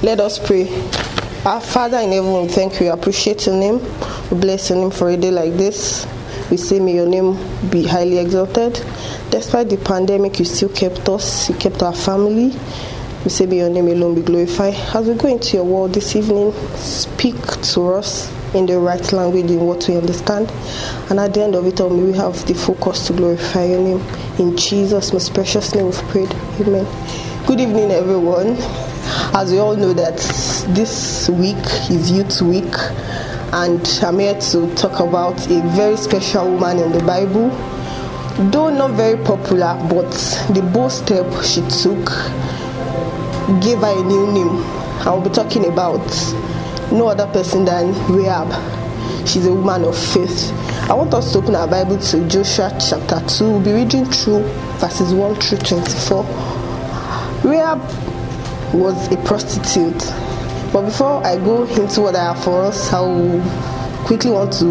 Let us pray. Our Father in heaven, we thank you, we appreciate your name. We bless your name for a day like this. We say may your name be highly exalted. Despite the pandemic, you still kept us, you kept our family. We say may your name alone be glorified. As we go into your word this evening, speak to us in the right language, in what we understand. And at the end of it all, may we have the focus to glorify your name. In Jesus' most precious name we've prayed. Amen. Good evening, everyone. As we all know that this week is Youth Week, and I'm here to talk about a very special woman in the Bible. Though not very popular, but the bold step she took gave her a new name. I'll be talking about no other person than Rahab. She's a woman of faith. I want us to open our Bible to Joshua chapter 2. We'll be reading through verses 1 through 24. Rahab was a prostitute. But before I go into what I have for us, I will quickly want to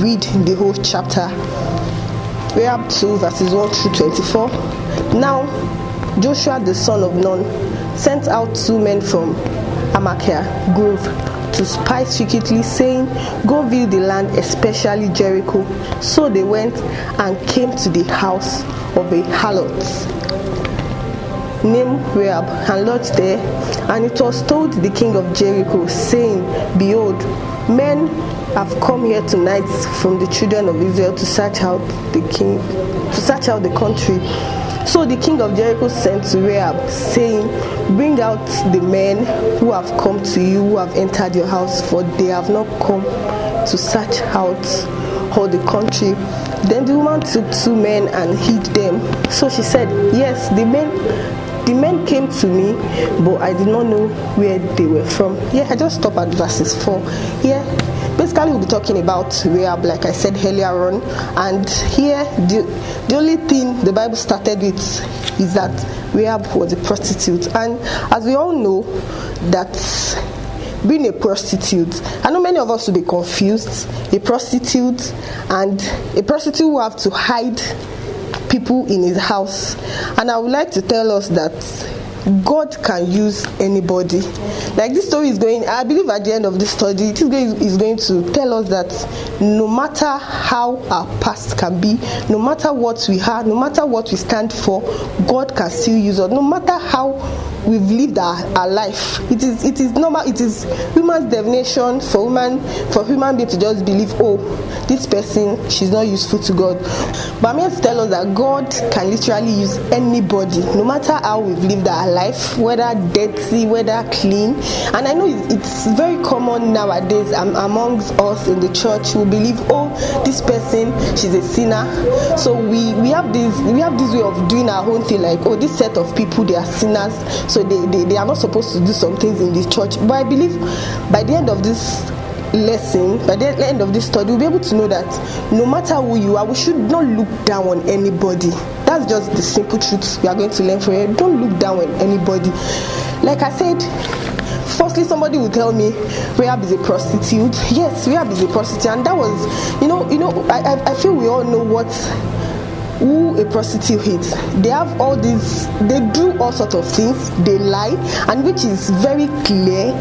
read the whole chapter. Rahab 2 verses 1 through 24. Now Joshua the son of Nun sent out 2 men from Amakah Grove to spy secretly, saying, "Go view the land, especially Jericho." So they went and came to the house of a harlot named Rahab and lodged there. And it was told the king of Jericho, saying, "Behold, men have come here tonight from the children of Israel to search out the country." So the king of Jericho sent to Rahab, saying, "Bring out the men who have come to you, who have entered your house, for they have not come to search out all the country." Then the woman took 2 men and hid them. So she said, "Yes, the men came to me, but I did not know where they were from." I just stop at verses 4. Basically we'll be talking about Rahab, like I said earlier on. And here the only thing the Bible started with is that Rahab was a prostitute. And as we all know, that being a prostitute, I know many of us will be confused. A prostitute will have to hide people in his house. And I would like to tell us that God can use anybody. Like this story is going, I believe at the end of this study, it is going to tell us that no matter how our past can be, no matter what we are, no matter what we stand for, God can still use us. No matter how we've lived our life, it is normal. It is human definition for human being to just believe, oh, this person, she's not useful to God. But I'm here to tell us that God can literally use anybody, no matter how we've lived our life, whether dirty, whether clean. And I know it's very common nowadays amongst us in the church. We believe, oh, this person, she's a sinner. So we have this way of doing our own thing, like, oh, this set of people, they are sinners, so they are not supposed to do some things in the church. But I believe by the end of this lesson, by the end of this study, we'll be able to know that no matter who you are, we should not look down on anybody. That's just the simple truth we are going to learn from here. Don't look down on anybody. Like I said, firstly, somebody will tell me Rahab is a prostitute. Yes, Rahab is a prostitute, and that was, I feel we all know who a prostitute is. They have all these, they do all sorts of things, they lie, and which is very clear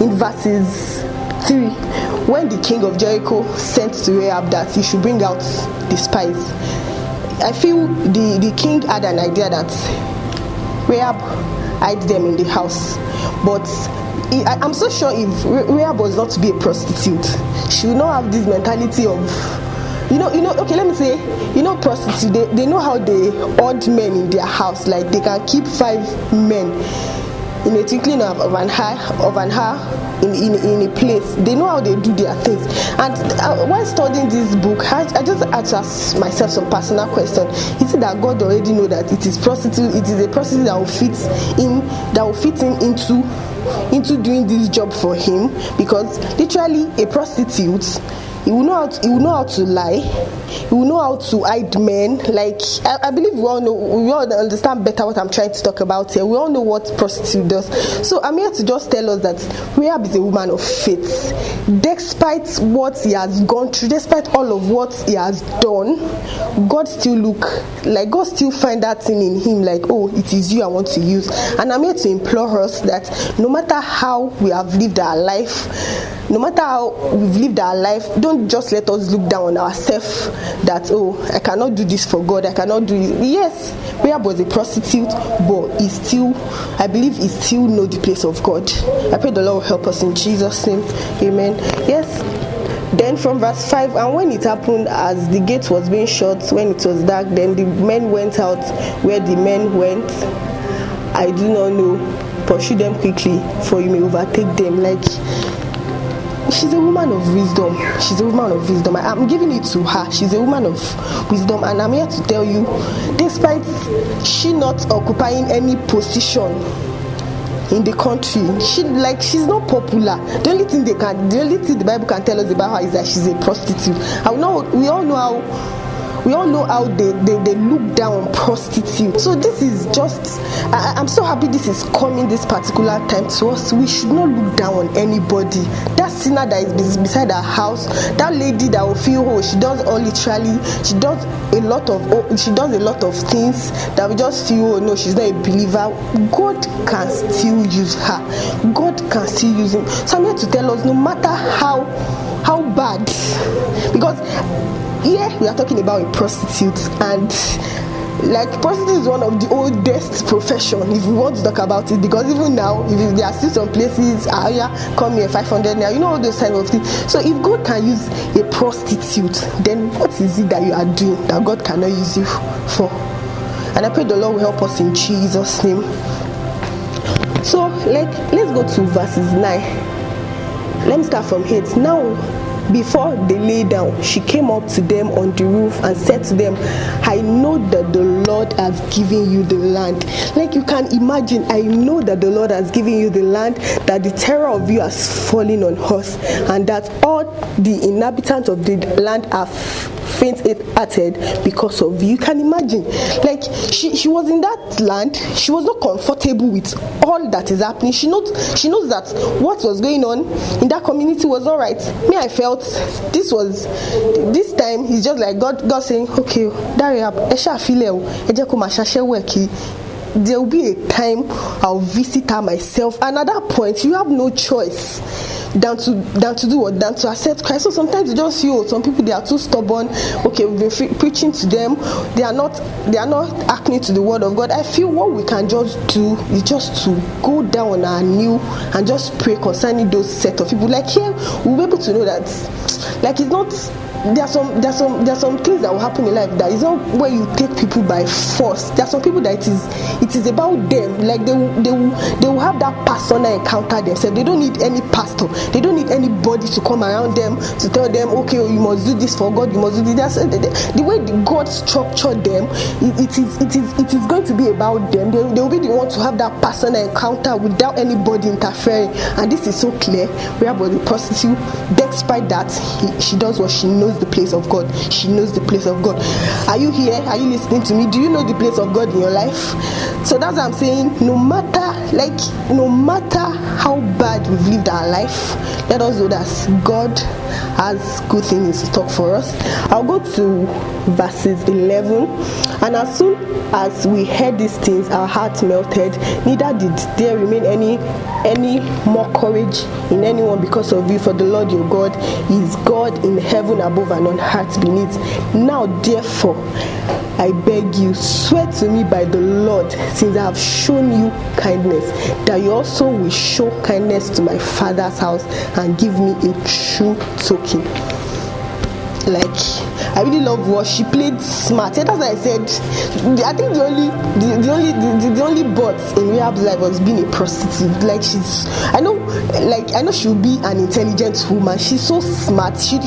in verses 3, when the king of Jericho sent to Rahab that he should bring out the spies. I feel the king had an idea that Rahab hid them in the house, but I'm so sure if Rahab was not to be a prostitute, she would not have this mentality of, okay, let me say, prostitutes, they know how they hoard men in their house. Like, they can keep 5 men in a twinkling of an eye in a place. They know how they do their things. And while studying this book, I just had to ask myself some personal questions. Is it that God already know that it is a prostitute that will fit into doing this job for him? Because literally a prostitute He will know how to lie. He will know how to hide men. Like, I believe we all understand better what I'm trying to talk about here. We all know what prostitute does. So I'm here to just tell us that Rahab is a woman of faith. Despite what he has gone through, despite all of what he has done, God still find that thing in him, like, oh, it is you I want to use. And I'm here to implore us that no matter how we have lived our life, don't just let us look down on ourselves that, oh, I cannot do this for God, I cannot do it. Yes, Rahab was a prostitute, but I believe he still know the place of God. I pray the Lord will help us in Jesus' name. Amen. Yes. Then from verse 5, and when it happened as the gate was being shut, when it was dark, then the men went out. Where the men went, I do not know. Pursue them quickly, for you may overtake them. Like, she's a woman of wisdom. I'm giving it to her. She's a woman of wisdom, and I'm here to tell you, despite she not occupying any position in the country, she's not popular. The only thing the Bible can tell us about her is that she's a prostitute. We all know how they look down on prostitutes. So this is just, I'm so happy this is coming this particular time to us. We should not look down on anybody. That sinner that is beside our house, that lady that will feel, oh, she does a lot of things that we just feel, oh no, she's not a believer. God can still use her. God can still use him. So I'm here to tell us, no matter how bad, because here we are talking about a prostitute, and like, prostitute is one of the oldest profession if we want to talk about it, because even now, if there are still some places, come here, 500 naira, all those type of things. So if God can use a prostitute, then what is it that you are doing that God cannot use you for? And I pray the Lord will help us in Jesus' name. So let's go to verses 9. Let me start from 8. Now, before they lay down, she came up to them on the roof and said to them, I know that the Lord has given you the land. Like, you can imagine, I know that the Lord has given you the land, that the terror of you has fallen on us, and that all the inhabitants of the land are faint-hearted because of you. You can imagine, like, she was in that land. She was not comfortable with all that is happening. She knows that what was going on in that community was not right. Me, I felt this time it's just like God saying, okay, there will be a time I'll visit her myself, and at that point you have no choice than to accept Christ. So sometimes you just feel some people, they are too stubborn. Okay, we've been preaching to them, they are not acting to the word of God. I feel what we can just do is just to go down on our knee and just pray concerning those set of people. Like, here we'll be able to know that, like, it's not, there are some things that will happen in life that is not where you take people by force. There are some people that it is about them. Like, they will have that personal encounter themselves. They don't need any pastor. They don't need anybody to come around them to tell them, okay, you must do this for God. You must do this. The way God structured them, it is going to be about them. They will be the one to have that personal encounter without anybody interfering. And this is so clear. We have the prostitute. Despite that, she does what she knows. The place of God. She knows the place of God. Are you here? Are you listening to me? Do you know the place of God in your life? So that's what I'm saying. No matter how bad we've lived our life, let us know that God has good things to talk for us. I'll go to verses 11. And as soon as we heard these things, our hearts melted. Neither did there remain any more courage in anyone because of you, for the Lord your God is God in heaven above and on earth beneath. Now therefore, I beg you, swear to me by the Lord, since I have shown you kindness, that you also will show kindness to my father's house and give me a true token. Like, I really love what she played smart. Yeah, that's why I said, I think the only but in Rahab's life was being a prostitute. Like, I know she'll be an intelligent woman. She's so smart. She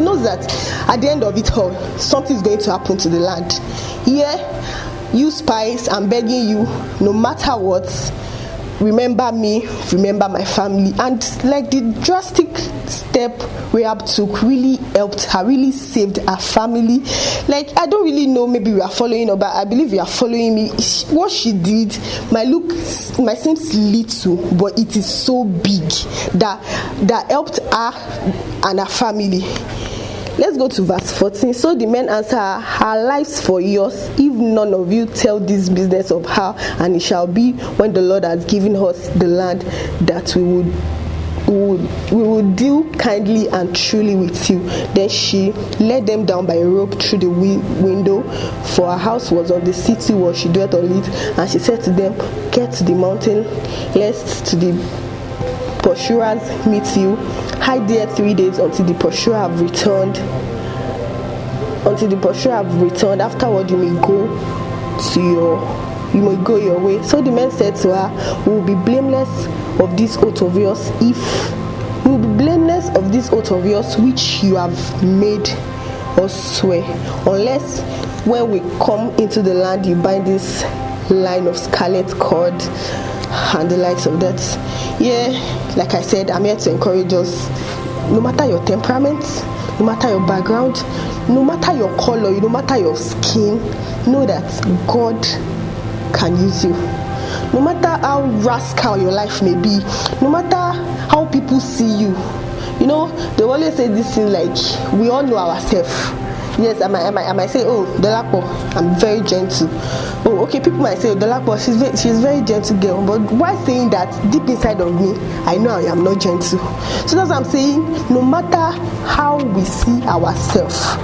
knows that at the end of it all, something's going to happen to the land. Yeah, you spies, I'm begging you, no matter what, remember me, remember my family. And like the drastic step Rahab took really helped her, really saved her family. Like, I don't really know, maybe we are following her, but I believe you are following me. What she did might seem little, but it is so big that helped her and her family. Let's go to verse 14. So the men answer her lives for yours, if none of you tell this business of her, and it shall be when the Lord has given us the land that we would deal kindly and truly with you. Then she led them down by a rope through the window, for her house was on the city wall, she dwelt on it. And she said to them, get to the mountain, lest to the pursuers meet you. Hide there 3 days until the pursuer have returned. Afterward you may go your way. So the men said to her, we will be blameless of this oath of yours which you have made us swear, unless when we come into the land you bind this line of scarlet cord and the likes of that. Yeah, like I said, I'm here to encourage us. No matter your temperament, no matter your background, no matter your color, no matter your skin, know that God can use you. No matter how rascal your life may be, no matter how people see you. You know, they always say this thing like, we all know ourselves. Yes, I might say, oh, Dolapo, I'm very gentle. Oh, okay, people might say, oh, Dolapo, she's very gentle girl. But while saying that, deep inside of me, I know I am not gentle. So that's what I'm saying. No matter how we see ourselves,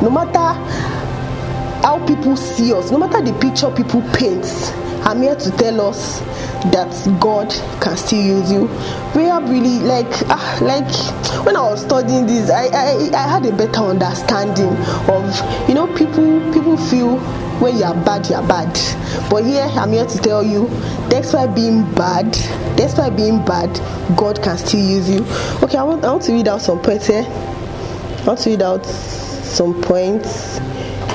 no matter how people see us, no matter the picture people paint, I'm here to tell us that God can still use you. Rahab really, like when I was studying this, I had a better understanding of, you know, people feel when you are bad, but here I'm here to tell you, despite being bad, God can still use you. Okay, I want to read out some points here.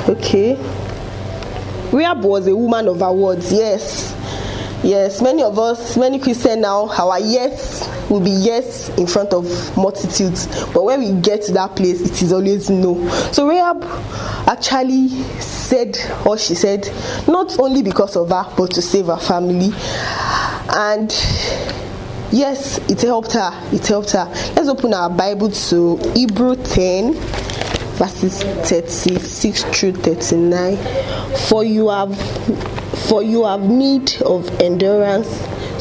Okay, Rahab was a woman of her words. Yes, many Christians now, our yes will be yes in front of multitudes, but when we get to that place, it is always no. So Rahab actually said what she said, not only because of her, but to save her family. And yes, it helped her. Let's open our Bible to Hebrew 10 verses 36 through 39. For you have need of endurance,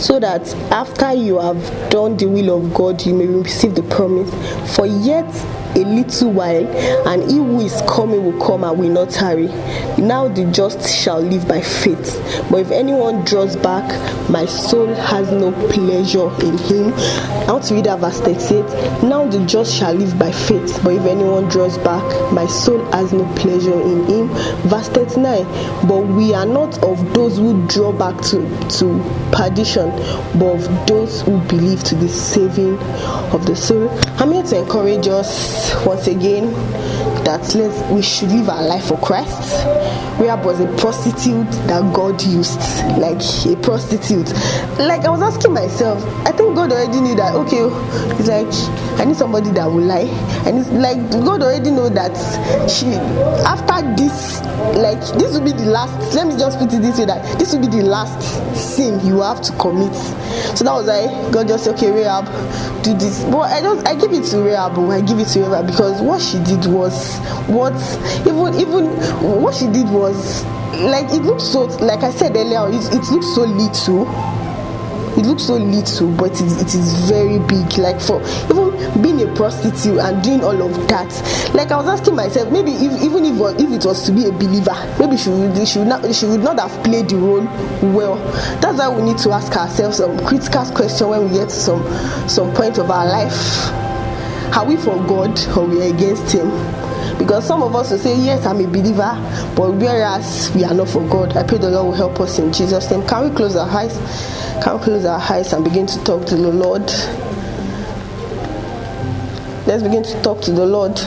so that after you have done the will of God, you may receive the promise. For yet a little while, and he who is coming will come and will not tarry. Now the just shall live by faith. But if anyone draws back, my soul has no pleasure in him. I want to read that verse 38. Now the just shall live by faith, but if anyone draws back, my soul has no pleasure in him. Verse 39. But we are not of those who draw back to perdition, but of those who believe to the saving of the soul. I'm here to encourage us once again that we should live our life for Christ. Rahab was a prostitute that God used, like a prostitute. Like, I was asking myself, I think God already knew that, okay, it's like, I need somebody that will lie. And it's like, God already know that after this, like, this will be the last, let me just put it this way, that this will be the last sin you have to commit. So that was why God just said, okay, Rahab, do this. But I give it to Rahab, because what she did was, like, it looks so, like I said earlier, it looks so little. It looks so little, but it is very big. Like, for even being a prostitute and doing all of that, like, I was asking myself, maybe if it was to be a believer, maybe she would not have played the role well. That's why we need to ask ourselves some critical question when we get to some point of our life. Are we for God or we are against Him? Because some of us will say, yes, I'm a believer, but whereas we are not for God. I pray the Lord will help us in Jesus' name. Can we close our eyes? And begin to talk to the Lord? Let's begin to talk to the Lord.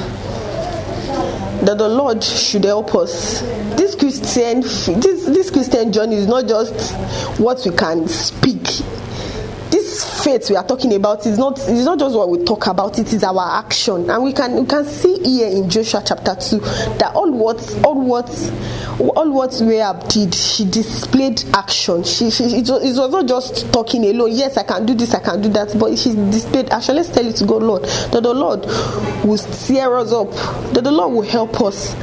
That the Lord should help us. This Christian journey is not just what we can speak. faith we are talking about is not, it's not just what we talk about, it is our action. And we can see here in Joshua chapter 2 that all what Rahab did, she displayed action. It was not just talking alone. Yes, I can do this, I can do that, but she displayed action. Let's tell it to God, Lord, that the Lord will steer us up, that the Lord will help us,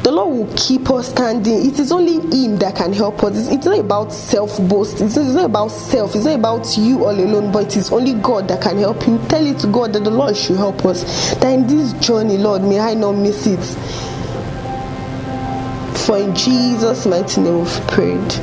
the Lord will keep us standing. It is only Him that can help us. It's not about self-boast. It's not about self. It's not about you all alone, but it is only God that can help you. Tell it to God that the Lord should help us. That in this journey, Lord, may I not miss it. For in Jesus' mighty name we've prayed.